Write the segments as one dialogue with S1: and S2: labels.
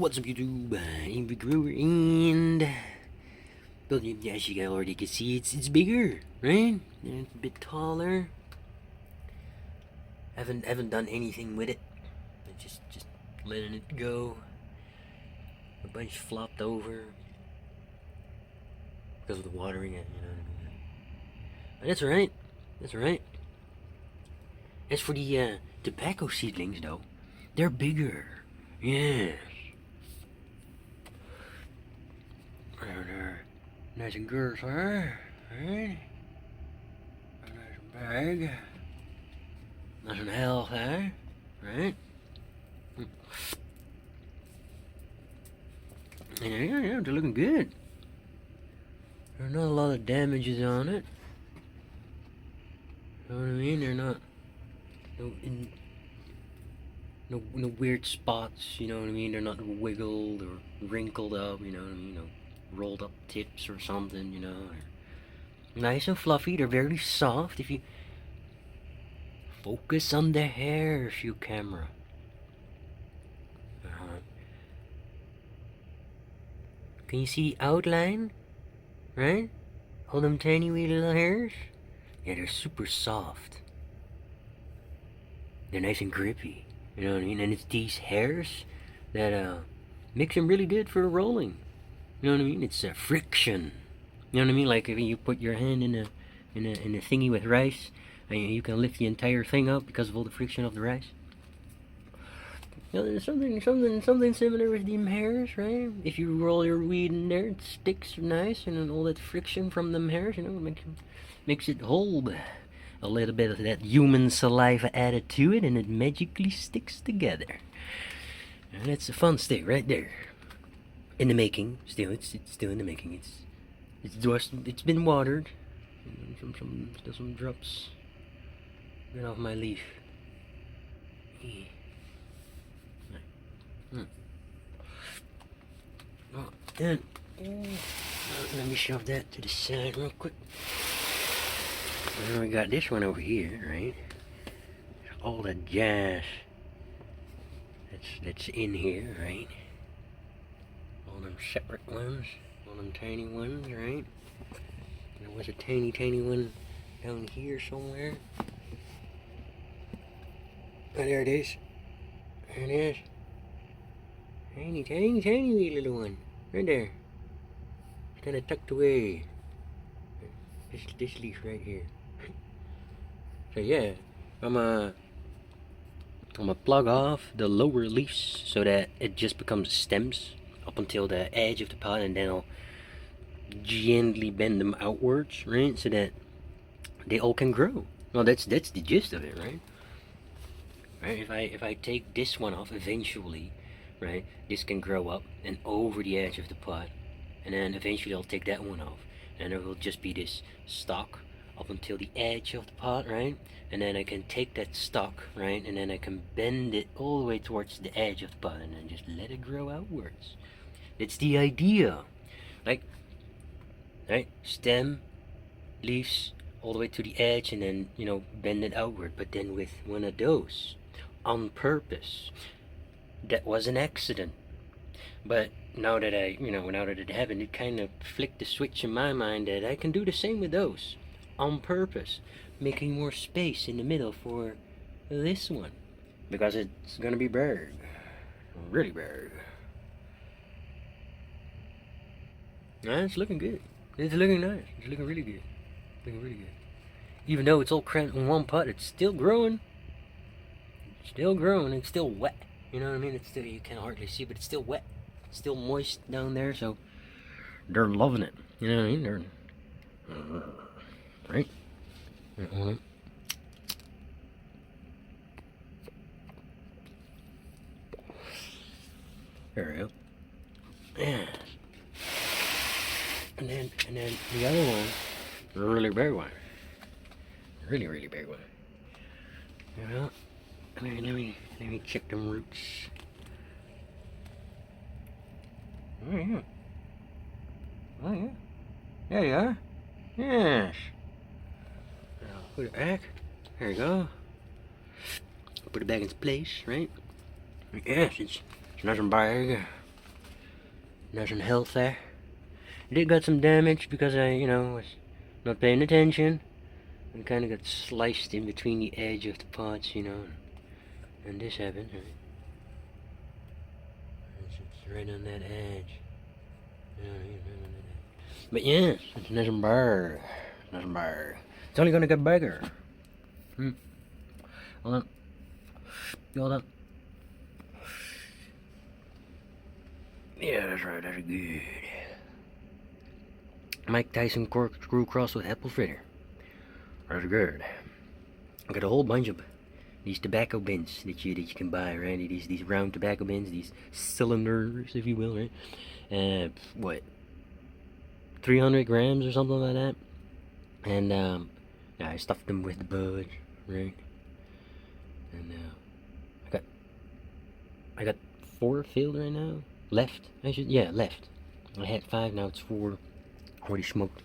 S1: What's up YouTube? I'm Big Grower, and well, as you guys already can see, it's bigger, right? And it's a bit taller. Haven't done anything with it. Just letting it go. A bunch flopped over because of the watering it, you know what I mean? But that's alright. That's alright. As for the tobacco seedlings, though, they're bigger. Yes. They're nice and good, sir. Right? A nice bag. Nice and healthy. Right? And yeah, they're looking good. There's not a lot of damages on it. You know what I mean? They're not no weird spots, you know what I mean? They're not wiggled or wrinkled up, you know what I mean? No rolled up tips or something, you know. They're nice and fluffy. They're very soft. If you focus on the hairs, you camera. Can you see outline? Right? All them tiny wee little hairs? Yeah, they're super soft. They're nice and grippy. You know what I mean? And it's these hairs that makes them really good for rolling. You know what I mean? It's friction. You know what I mean? Like if you put your hand in a thingy with rice, and you can lift the entire thing up because of all the friction of the rice. You know, there's something similar with them hairs, right? If you roll your weed in there, it sticks nice, and then all that friction from them hairs, you know, makes it hold. A little bit of that human saliva added to it, and it magically sticks together. And that's a fun state right there. In the making, it's still in the making. It's been watered. Still some drops right off my leaf. Oh, and let me shove that to the side real quick. And we got this one over here, right? All the jazz that's in here, right? All them separate ones, all them tiny ones, right? There was a tiny one down here somewhere. Oh, there it is. There it is. Tiny wee little one. Right there. It's kind of tucked away. This leaf right here. So yeah, I'm gonna plug off the lower leaves so that it just becomes stems up until the edge of the pot, and then I'll gently bend them outwards, right, so that they all can grow. Well, that's the gist of it, right? Right. If I take this one off eventually, right, this can grow up and over the edge of the pot, and then eventually I'll take that one off, and there will just be this stalk up until the edge of the pot, right? And then I can take that stalk, right, and then I can bend it all the way towards the edge of the pot, and then just let it grow outwards. That's the idea. Like, right, stem, leaves, all the way to the edge, and then, you know, bend it outward. But then with one of those, on purpose. That was an accident. But now that it happened, it kind of flicked the switch in my mind that I can do the same with those. On purpose. Making more space in the middle for this one. Because it's gonna be big. Really big. It's looking good. It's looking nice. It's looking really good. Looking really good. Even though it's all cramped in one pot, it's still growing. It's still growing. It's still wet. You know what I mean? It's still, you can hardly see, but it's still wet. It's still moist down there, so they're loving it. You know what I mean? They're right. There we go. Yeah. And then the other one, the really big one. Really big one. You know? Let me check them roots. Oh yeah. Oh yeah. There you are. Yes. Now put it back. There you go. Put it back into place, right? Yes, it's nice and big. Nice and healthy. Did got some damage because I, was not paying attention. And kind of got sliced in between the edge of the pots, And this happened. Right? It's right on that edge. But yes, it's nice and bare. Nice and bare. It's only gonna get bigger. Hold on. Hold on. Yeah, that's right. That's good. Mike Tyson corkscrew cross with apple fritter. That's good. I got a whole bunch of these tobacco bins that you can buy, right? These round tobacco bins, these cylinders, if you will, right? What? 300 grams or something like that. And yeah, I stuffed them with the bud, right? And I got 4 filled right now. Left, left. I had 5, now it's 4. Already smoked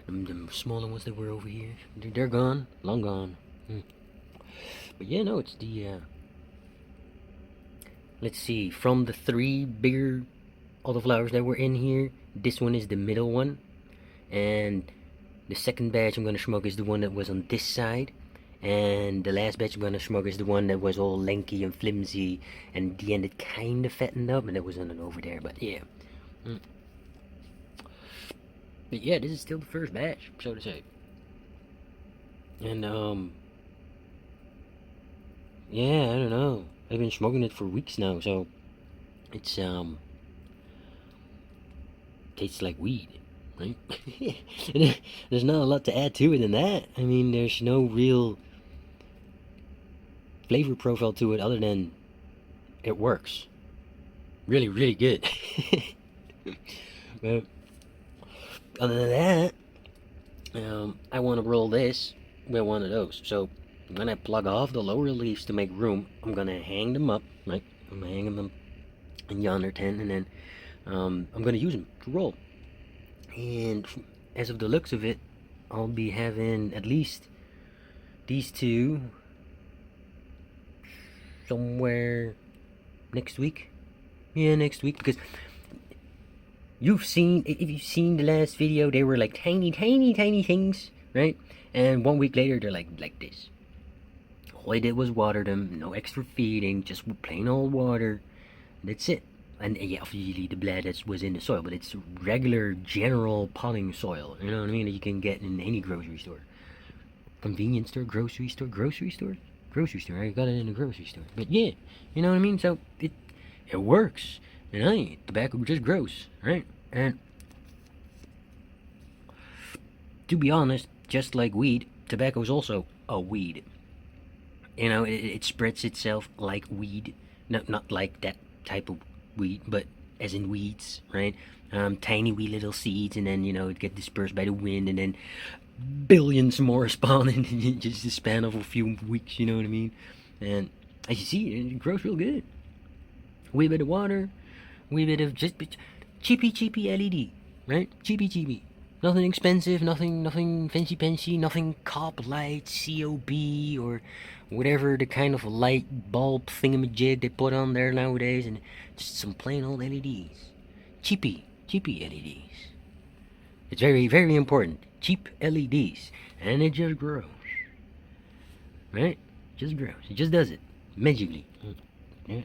S1: them smaller ones that were over here. They're gone, long gone. But yeah, no, it's the let's see, from the 3 bigger autoflowers that were in here, this one is the middle one, and the second batch I'm gonna smoke is the one that was on this side, and the last batch I'm gonna smoke is the one that was all lanky and flimsy, and at the end it kind of fattened up, and it was on and over there. But yeah. But yeah, this is still the first batch, so to say. And yeah, I don't know. I've been smoking it for weeks now, so it's tastes like weed, right? There's not a lot to add to it than that. I mean, there's no real flavor profile to it other than it works. Really, really good. But other than that, I want to roll this with one of those. So when I plug off the lower leaves to make room, I'm gonna hang them up, right? I'm gonna hang them up in yonder tent, and then I'm gonna use them to roll. And as of the looks of it, I'll be having at least these 2 somewhere next week. Yeah, next week, because if you've seen the last video, they were like tiny things, right? And 1 week later, they're like this. All I did was water them, no extra feeding, just plain old water. That's it. And yeah, obviously the blad that was in the soil, but it's regular general potting soil. You know what I mean? That you can get in any grocery store, convenience store, grocery store. I got it in the grocery store. But yeah, you know what I mean. So it works. And tobacco just grows, right? And to be honest, just like weed, tobacco is also a weed. You know, it spreads itself like weed. Not like that type of weed, but as in weeds, right? Tiny wee little seeds, and then, it get dispersed by the wind, and then billions more spawn in just the span of a few weeks, you know what I mean? And as you see, it grows real good. Wee bit of water, wee bit of just cheapy LED, right? Cheapy. Nothing expensive, nothing fancy, nothing cop light, COB, or whatever the kind of light bulb thingamajig they put on there nowadays, and just some plain old LEDs. Cheapy LEDs. It's very, very important. Cheap LEDs. And it just grows. Right? Just grows. It just does it. Magically. Yeah.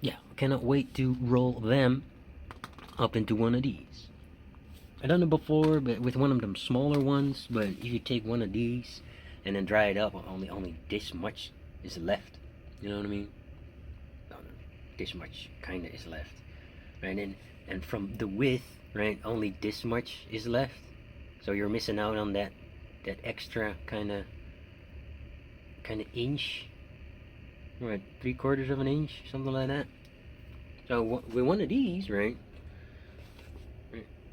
S1: Yeah, cannot wait to roll them up into one of these. I've done it before, but with one of them smaller ones. But if you take one of these and then dry it up, only this much is left. You know what I mean? This much kind of is left, right? And from the width, right, only this much is left. So you're missing out on that extra kind of inch. Right, 3/4 of an inch, something like that. So with one of these, right,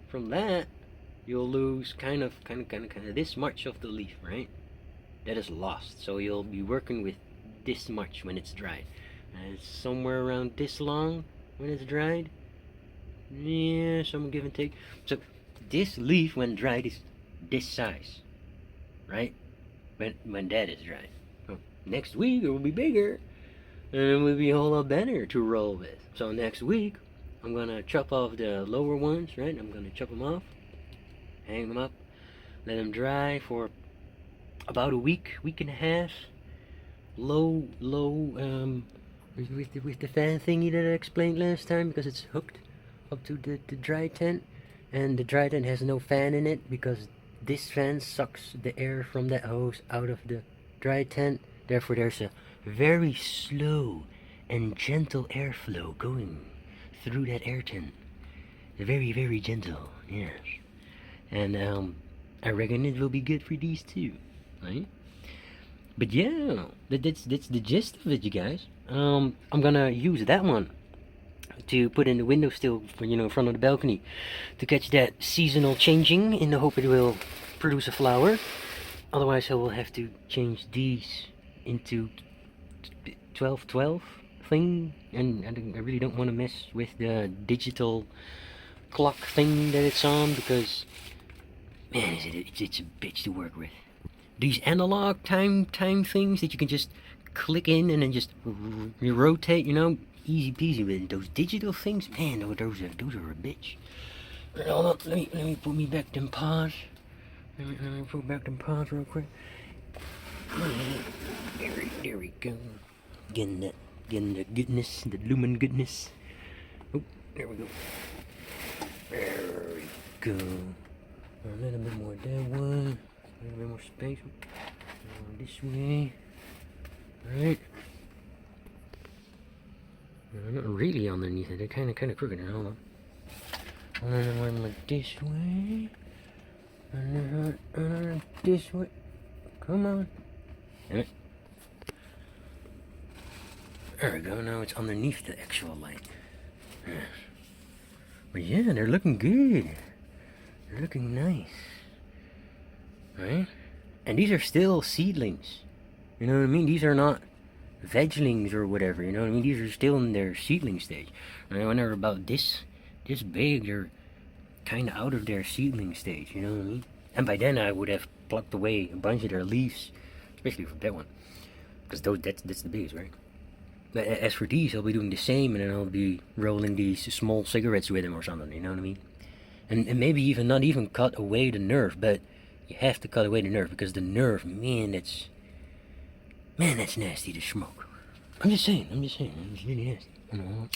S1: from that you'll lose kind of this much of the leaf, right? That is lost. So you'll be working with this much when it's dried. And it's somewhere around this long when it's dried. Yeah, some give and take. So this leaf when dried is this size, right? When that is dried. So next week it will be bigger. and it would be a whole lot better to roll with. So next week, I'm gonna chop off the lower ones, right? I'm gonna chop them off, hang them up, let them dry for about a week, week and a half. Low, with the fan thingy that I explained last time, because it's hooked up to the dry tent, and the dry tent has no fan in it because this fan sucks the air from that hose out of the dry tent. Therefore, there's a very slow and gentle airflow going through that air tent. Very, very gentle, yes. And I reckon it will be good for these too, right? But yeah, that's the gist of it, you guys. I'm gonna use that one to put in the windowsill for, in front of the balcony, to catch that seasonal changing, in the hope it will produce a flower. Otherwise, I will have to change these into 12-12 thing, and I really don't want to mess with the digital clock thing that it's on, because man, it's a bitch to work with. These analog time things that you can just click in and then just rotate, easy peasy. With those digital things, man, those are a bitch. Hold on, let me put me back them paws. Let me put back them paws real quick. There we go. Getting the goodness, the lumen goodness. Oh, there we go. There we go. A little bit more that one. A little bit more space. This way. Right. Not really underneath it. They're kind of crooked. Hold on. And then one like this way. And then this way. Come on. Damn it. There we go. Now it's underneath the actual light. Yes. But yeah, they're looking good. They're looking nice. Right? And these are still seedlings. You know what I mean? These are not veglings or whatever. You know what I mean? These are still in their seedling stage. And when they're about this big, they're kind of out of their seedling stage. You know what I mean? And by then I would have plucked away a bunch of their leaves, especially from that one, because that's the biggest, right? But as for these, I'll be doing the same, and then I'll be rolling these small cigarettes with them or something. You know what I mean? And maybe even not even cut away the nerve, but you have to cut away the nerve, because the nerve, man, that's nasty to smoke. I'm just saying, it's really nasty. You know?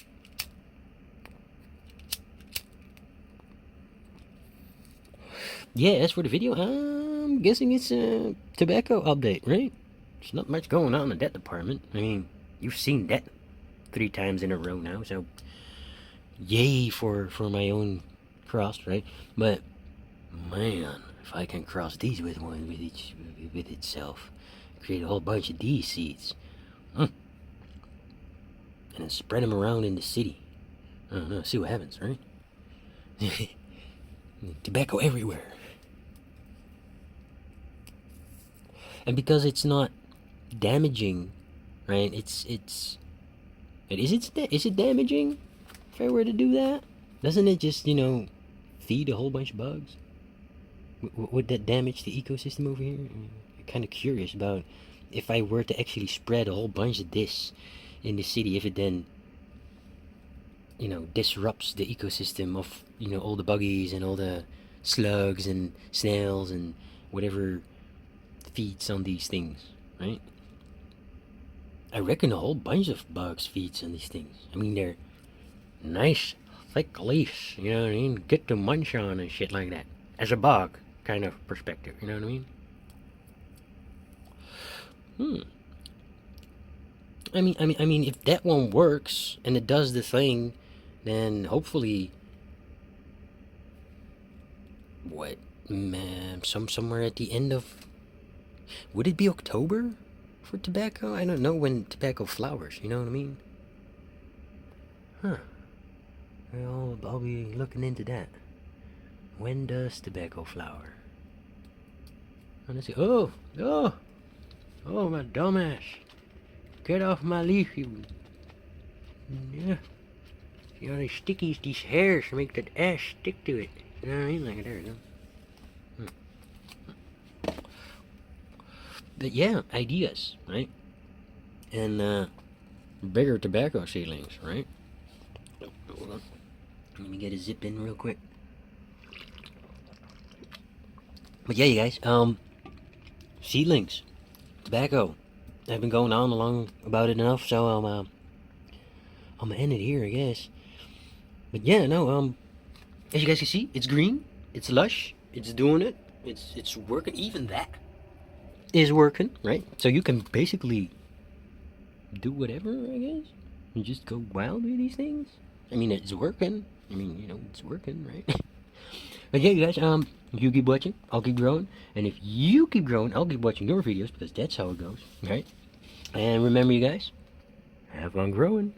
S1: Yeah, as for the video, I'm guessing it's a tobacco update, right? There's not much going on in that department. I mean, you've seen that 3 times in a row now, so yay for my own cross, right? But man, if I can cross these with one with itself, create a whole bunch of these seeds, and then spread them around in the city. I don't know, see what happens, right? Tobacco everywhere. And because it's not damaging, right? Is it damaging if I were to do that? Doesn't it just, feed a whole bunch of bugs? Would that damage the ecosystem over here? I'm kind of curious about if I were to actually spread a whole bunch of this in the city, if it then, disrupts the ecosystem of, all the buggies and all the slugs and snails and whatever feeds on these things, right? I reckon a whole bunch of bugs feeds on these things. I mean, they're nice, thick leaves, you know what I mean? Get to munch on and shit like that. As a bug kind of perspective, you know what I mean? I mean, if that one works and it does the thing, then hopefully, somewhere at the end of, would it be October for tobacco? I don't know when tobacco flowers, you know what I mean? Huh. Well, I'll be looking into that. When does tobacco flower? Let's see. Oh, my dumbass. Get off my leaf, you. Yeah. See all these stickies, these hairs make that ash stick to it. You know what I mean? Like, there we go. But yeah, ideas, right? And bigger tobacco seedlings, right? Hold on. Let me get a zip in real quick. But yeah, you guys, seedlings, tobacco. I've been going on along about it enough, so I'm gonna end it here, I guess. But yeah, no, as you guys can see, it's green, it's lush, it's doing it, it's working. Even that is working, right? So you can basically do whatever, I guess. You just go wild with these things. I mean, it's working. I mean, you know, it's working, right? But yeah, you guys, you keep watching, I'll keep growing, and if you keep growing, I'll keep watching your videos, because that's how it goes, right? And remember, you guys, have fun growing.